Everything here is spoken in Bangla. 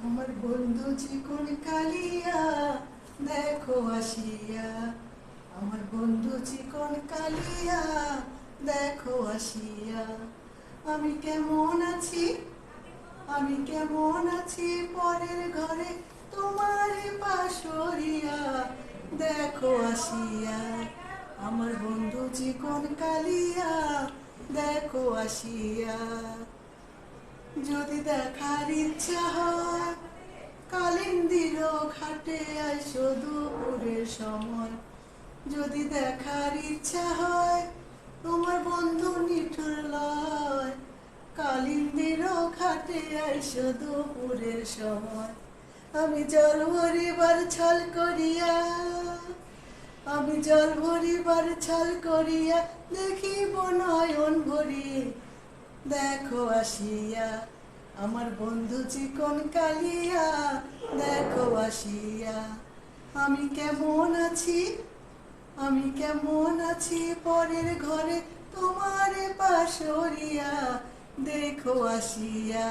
আমার বন্ধু চিকন কালিয়া দেখো আসিয়া, আমার বন্ধু চিকন কালিয়া দেখো আসিয়া। আমি কেমন আছি, আমি কেমন আছি পরের ঘরে তোমার পাশরিয়া দেখো আসিয়া। আমার বন্ধু চিকন কালিয়া দেখো আসিয়া। যদি দেখার ইচ্ছা হয় কালিন্দির ঘাটে আইসো দুপুরের সময়। যদি দেখার ইচ্ছা হয় তোমার বন্ধু নিঠুর লয়, কালিন্দির ঘাটে আইসো দুপুরের সময়। আমি জল ভরিবার ছল করিয়া, আমি জল ভরিবার ছল করিয়া দেখিব নয়ন ভরি দেখো আসিয়া। আমার বন্ধু চিকন কালিয়া দেখো আসিয়া। আমি কেমন আছি, আমি কেমন আছি পরের ঘরে তোমার পাশরিয়া দেখো আসিয়া।